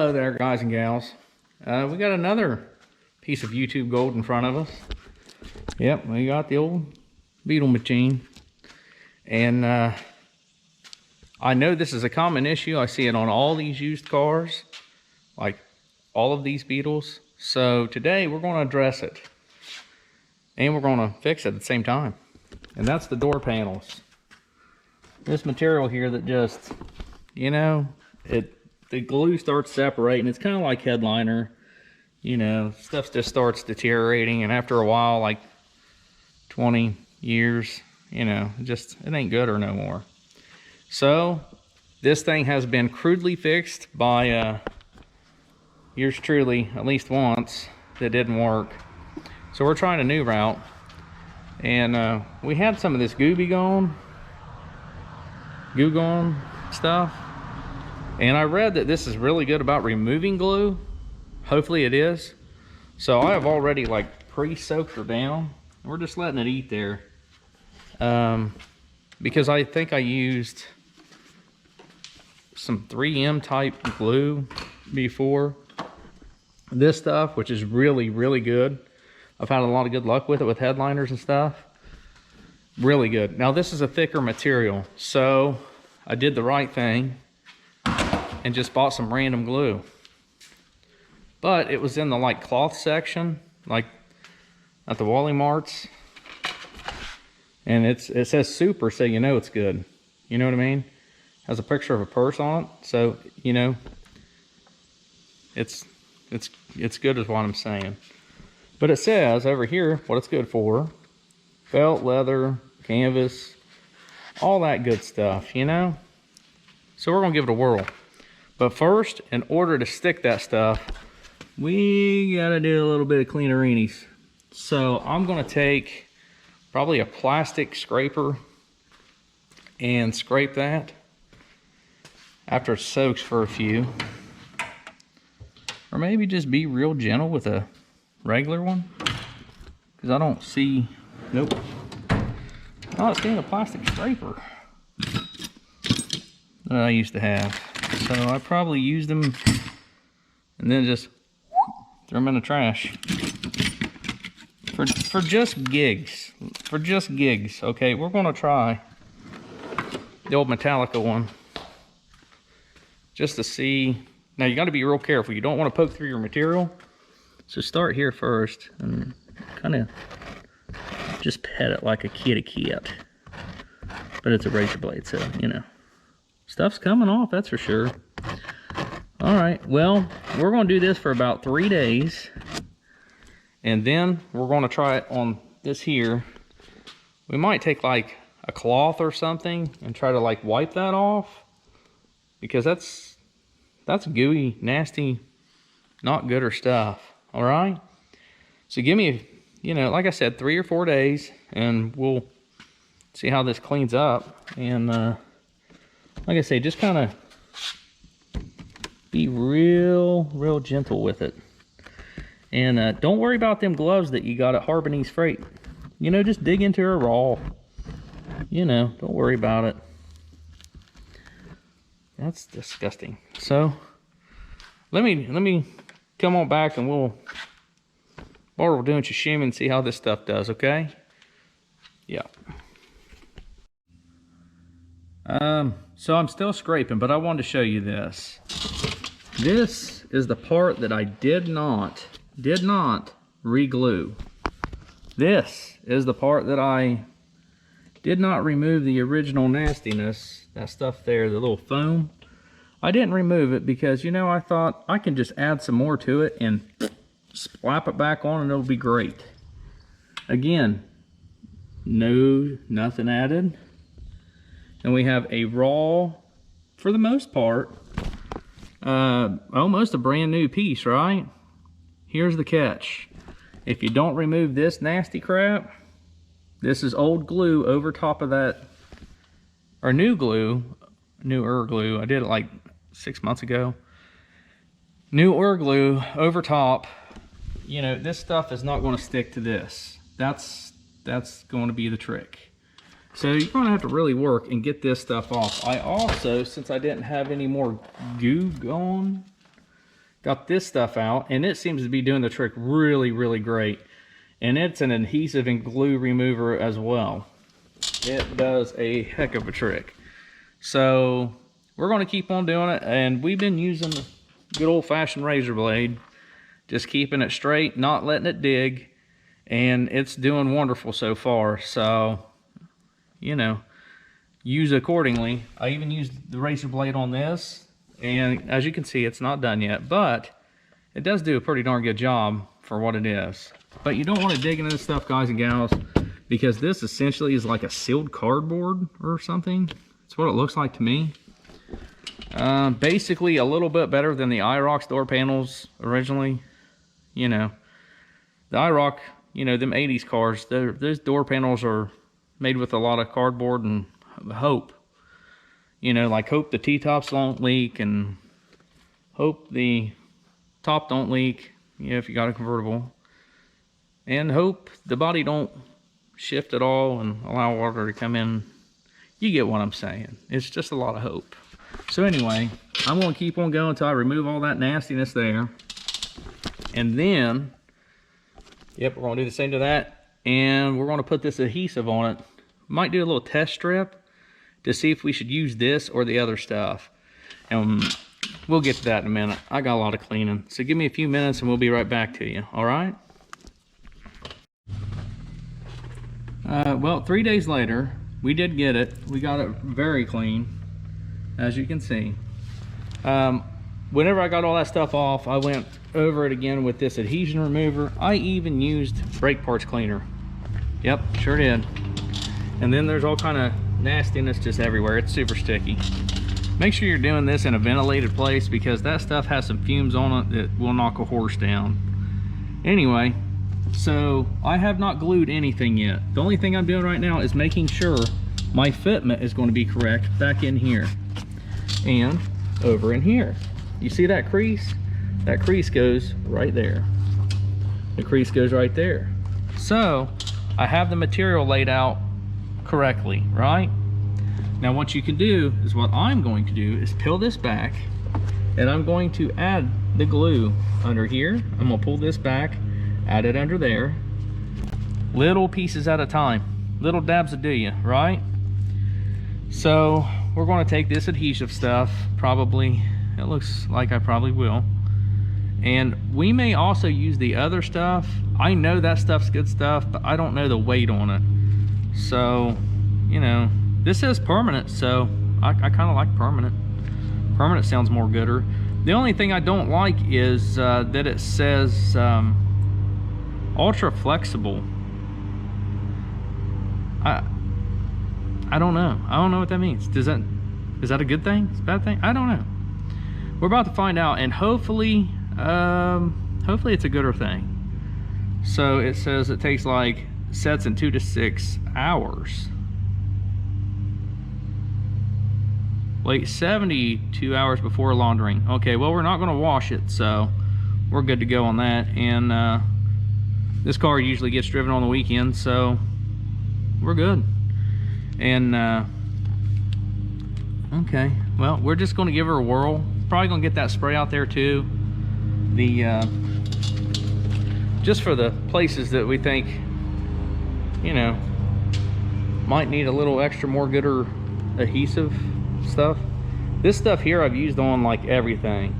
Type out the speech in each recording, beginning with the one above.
Hello there, guys and gals. We got another piece of YouTube gold in front of us. Yep, we got the old beetle machine. And I know this is a common issue. I see it on all these used cars, like all of these beetles. So today we're going to address it. And we're going to fix it at the same time. And that's the door panels. This material here that just, you know, the glue starts separating. It's kind of like headliner, you know, stuff just starts deteriorating, and after a while, like 20 years, you know, it ain't good or no more. So this thing has been crudely fixed by yours truly at least once. That didn't work, so we're trying a new route. And we had some of this goo gone stuff, and I read that this is really good about removing glue. Hopefully it is. So I have already like pre-soaked her down. We're just letting it eat there, because I think I used some 3M type glue before this stuff, which is really good. I've had a lot of good luck with it with headliners and stuff. Really good. Now this is a thicker material, so I did the right thing and just bought some random glue. But it was in the like cloth section, like at the Wally Marts, and it says super, so you know it's good. You know what I mean? Has a picture of a purse on it, so you know it's good is what I'm saying. But it says over here what it's good for: felt, leather, canvas, all that good stuff, you know? So we're gonna give it a whirl. But first, in order to stick that stuff, we gotta do a little bit of cleanerinis. So I'm gonna take probably a plastic scraper and scrape that after it soaks for a few. Or maybe just be real gentle with a regular one, because I don't see, nope, I'm not seeing a plastic scraper that I used to have. So I probably used them and then just throw them in the trash for just gigs. Okay, we're gonna try the old Metallica one just to see. Now you got to be real careful. You don't want to poke through your material. So start here first and kind of just pet it like a kitty cat. But it's a razor blade, so you know, stuff's coming off, that's for sure. All right, well, we're going to do this for about 3 days, and then we're going to try it on this here. We might take like a cloth or something and try to like wipe that off, because that's gooey, nasty, not gooder stuff. All right, so give me, you know, like I said, 3 or 4 days, and we'll see how this cleans up. And like I say, just kind of be real gentle with it. And don't worry about them gloves that you got at Harbinese Freight. You know, just dig into her raw. You know, don't worry about it. That's disgusting. So let me come on back, and while we're doing sashimi, and see how this stuff does, okay? Yeah. So I'm still scraping, but I wanted to show you this. This is the part that I did not re-glue. This is the part that I did not remove the original nastiness, that stuff there, the little foam. I didn't remove it because, you know, I thought I can just add some more to it and slap it back on and it'll be great. Again, nothing added. And we have a raw, for the most part, almost a brand new piece, right? Here's the catch. If you don't remove this nasty crap, this is old glue over top of that, or newer glue. I did it like 6 months ago. Newer glue over top. You know, this stuff is not going to stick to this. That's going to be the trick. So you're going to have to really work and get this stuff off. I also, since I didn't have any more goo going, got this stuff out, and it seems to be doing the trick really, really great. And it's an adhesive and glue remover as well. It does a heck of a trick. So we're going to keep on doing it, and we've been using the good old-fashioned razor blade, just keeping it straight, not letting it dig, and it's doing wonderful so far. So, you know, use accordingly. I even used the razor blade on this, and as you can see, it's not done yet, but it does do a pretty darn good job for what it is. But you don't want to dig into this stuff, guys and gals, because this essentially is like a sealed cardboard or something. That's what it looks like to me. Basically a little bit better than the IROX door panels originally. You know, the IROC, you know, them 80s cars, those door panels are made with a lot of cardboard and hope. You know, like hope the T-tops don't leak, and hope the top don't leak, you know, if you got a convertible. And hope the body don't shift at all and allow water to come in. You get what I'm saying. It's just a lot of hope. So anyway, I'm going to keep on going until I remove all that nastiness there. And then, yep, we're going to do the same to that. And we're going to put this adhesive on it. Might do a little test strip to see if we should use this or the other stuff. And we'll get to that in a minute. I got a lot of cleaning. So give me a few minutes and we'll be right back to you. All right? Well, 3 days later, we did get it. We got it very clean, as you can see. Whenever I got all that stuff off, I went over it again with this adhesion remover. I even used brake parts cleaner. Yep, sure did. And then there's all kind of nastiness just everywhere. It's super sticky. Make sure you're doing this in a ventilated place, because that stuff has some fumes on it that will knock a horse down. Anyway, so I have not glued anything yet. The only thing I'm doing right now is making sure my fitment is going to be correct back in here and over in here. You see that crease? That crease goes right there. The crease goes right there. So I have the material laid out correctly, right? Now what you can do is, what I'm going to do is peel this back, and I'm going to add the glue under here. I'm going to pull this back, add it under there, little pieces at a time, little dabs will do you, right? So we're going to take this adhesive stuff, probably, it looks like I probably will, and we may also use the other stuff. I know that stuff's good stuff, but I don't know the weight on it. So, you know, this says permanent, so I kind of like permanent. Permanent sounds more gooder. The only thing I don't like is that it says ultra flexible. I don't know. I don't know what that means. Is that a good thing? It's a bad thing? I don't know. We're about to find out, and hopefully it's a gooder thing. So it says it takes like sets in 2 to 6 hours. Wait, 72 hours before laundering. Okay, well, we're not going to wash it, so we're good to go on that. And this car usually gets driven on the weekend, so we're good. And okay, well, we're just going to give her a whirl. Probably going to get that spray out there too. Just for the places that we think, you know, might need a little extra more gooder adhesive stuff. This stuff here I've used on like everything,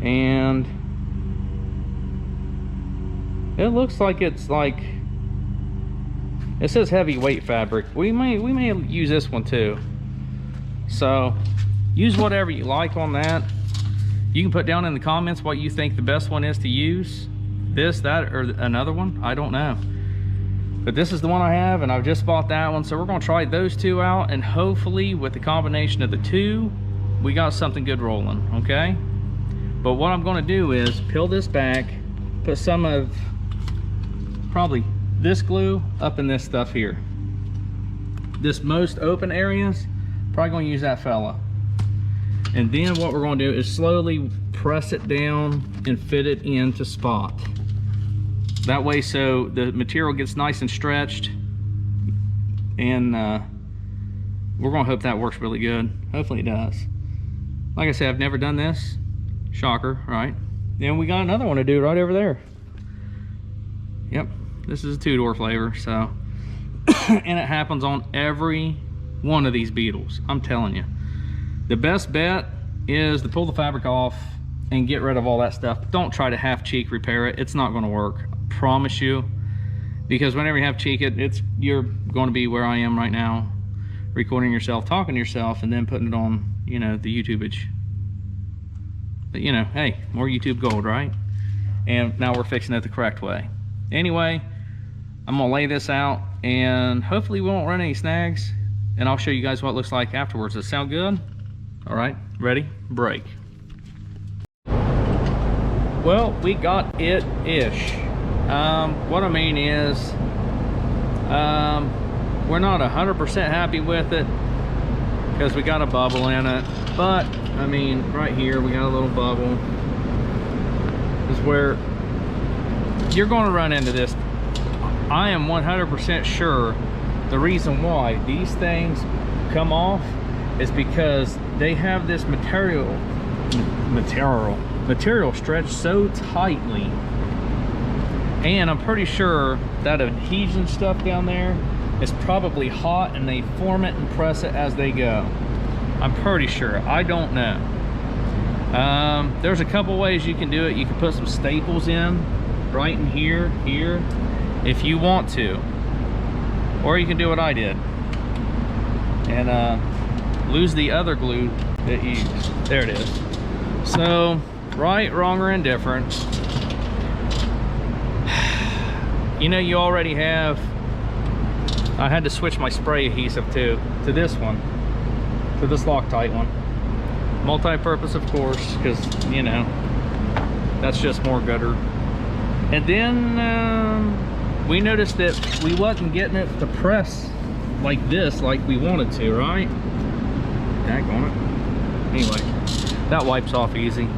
and it looks like it's like, it says heavyweight fabric. We may use this one too. So use whatever you like on that. You can put down in the comments what you think the best one is to use. This, that, or another one. I don't know. But this is the one I have, and I've just bought that one. So we're going to try those two out, and hopefully with the combination of the two, we got something good rolling, okay? But what I'm going to do is peel this back, put some of probably this glue up in this stuff here. This most open areas, probably going to use that fella. And then what we're going to do is slowly press it down and fit it into spot. That way, so the material gets nice and stretched, and we're going to hope that works really good. Hopefully it does. Like I said, I've never done this. Shocker, right? Then we got another one to do right over there. Yep, this is a 2-door flavor, so. And it happens on every one of these beetles, I'm telling you. The best bet is to pull the fabric off and get rid of all that stuff. Don't try to half cheek repair it. It's not going to work, I promise you. Because whenever you half cheek it, you're going to be where I am right now, recording yourself, talking to yourself, and then putting it on, you know, the YouTubeage. But you know, hey, more YouTube gold, right? And now we're fixing it the correct way. Anyway, I'm gonna lay this out and hopefully we won't run any snags, and I'll show you guys what it looks like afterwards. Does it sound good? All right, ready, break. Well, we got it-ish. What I mean is, we're not 100% happy with it because we got a bubble in it, but I mean, right here we got a little bubble. This is where you're going to run into this. I am 100% sure the reason why these things come off is because they have this material stretched so tightly, and I'm pretty sure that adhesion stuff down there is probably hot and they form it and press it as they go. I'm pretty sure. I don't know. There's a couple ways you can do it. You can put some staples in right in here, if you want to, or you can do what I did and lose the other glue that you used. There it is. So, right, wrong, or indifferent, you know, you already have. I had to switch my spray adhesive to this one, to this Loctite one. Multi-purpose, of course, because you know that's just more gutter. And then we noticed that we wasn't getting it to press like this, like we wanted to, right? Daggone it. Anyway, that wipes off easy.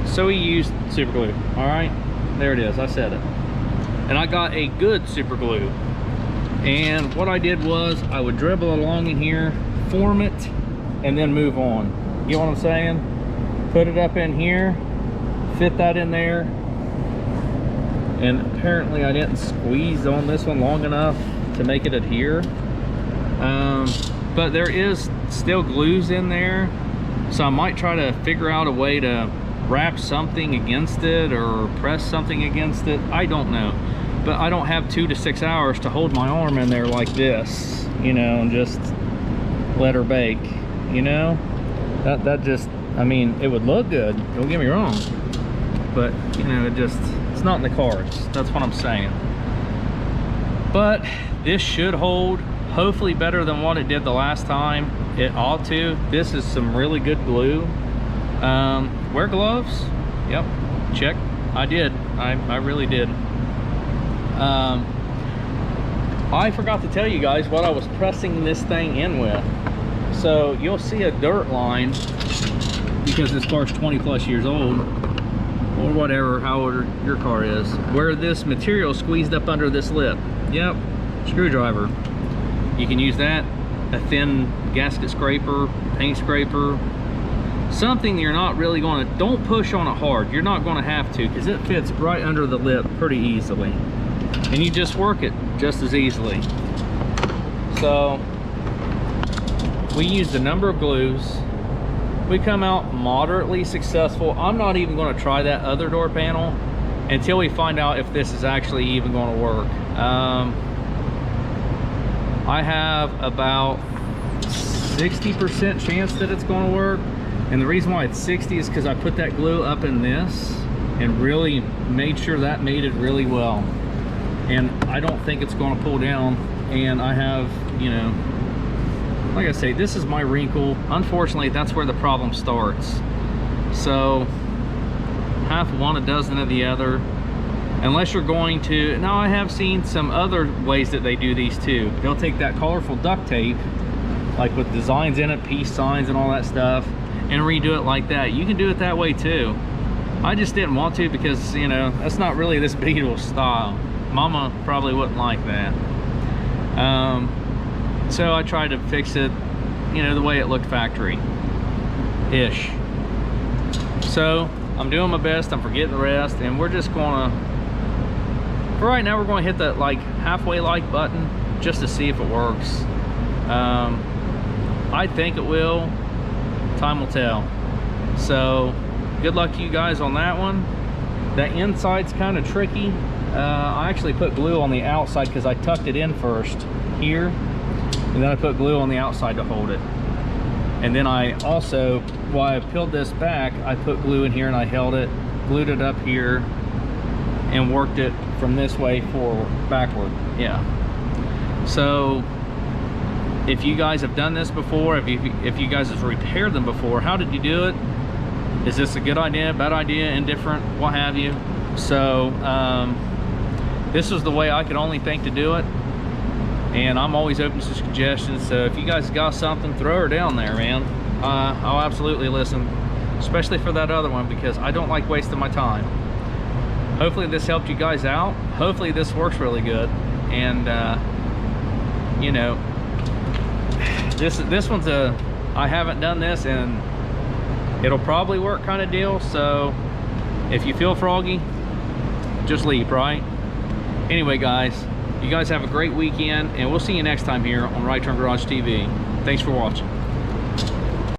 So we used super glue. All right, there it is. I said it. And I got a good super glue. And what I did was I would dribble along in here, form it, and then move on. You know what I'm saying? Put it up in here, fit that in there, and apparently I didn't squeeze on this one long enough to make it adhere. But there is still glues in there, so I might try to figure out a way to wrap something against it or press something against it. I don't know, but I don't have 2 to 6 hours to hold my arm in there like this, you know, and just let her bake, you know. That just, I mean, it would look good, don't get me wrong, but you know, it's not in the cards. That's what I'm saying. But this should hold, hopefully better than what it did the last time. It ought to. This is some really good glue. Wear gloves. Yep, check. I did. I really did. I forgot to tell you guys what I was pressing this thing in with. So you'll see a dirt line because this car's 20 plus years old, or whatever, however your car is, where this material squeezed up under this lip. Yep, screwdriver. You can use that, a thin gasket scraper, paint scraper, something you're not really going to, don't push on it hard. You're not going to have to, because it fits right under the lip pretty easily. And you just work it just as easily. So we used a number of glues. We come out moderately successful. I'm not even going to try that other door panel until we find out if this is actually even going to work. I have about 60% chance that it's going to work, and the reason why it's 60 is because I put that glue up in this and really made sure that made it really well, and I don't think it's going to pull down. And I have, you know, like I say, this is my wrinkle. Unfortunately, that's where the problem starts. So half one, a dozen of the other. Unless you're going to, now I have seen some other ways that they do these too. They'll take that colorful duct tape, like with designs in it, peace signs and all that stuff, and redo it like that. You can do it that way too. I just didn't want to because, you know, that's not really this beetle style. Mama probably wouldn't like that. So I tried to fix it, you know, the way it looked factory. ish. So I'm doing my best. I'm forgetting the rest, and we're just gonna, for right now, we're gonna hit that like halfway like button just to see if it works. I think it will. Time will tell. So good luck to you guys on that one. The inside's kind of tricky. I actually put glue on the outside because I tucked it in first here, and then I put glue on the outside to hold it. And then I also, while I peeled this back, I put glue in here and I held it, glued it up here, and worked it from this way forward, backward. Yeah. So if you guys have done this before, if you guys have repaired them before, how did you do it? Is this a good idea, bad idea, indifferent, what have you? So this was the way I could only think to do it, and I'm always open to suggestions. So if you guys got something, throw her down there, man. I'll absolutely listen, especially for that other one, because I don't like wasting my time. Hopefully this helped you guys out. Hopefully this works really good, and you know, this one's a, I haven't done this and it'll probably work kind of deal. So if you feel froggy, just leave, right? Anyway, guys, you guys have a great weekend, and we'll see you next time here on Right Turn Garage TV. Thanks for watching.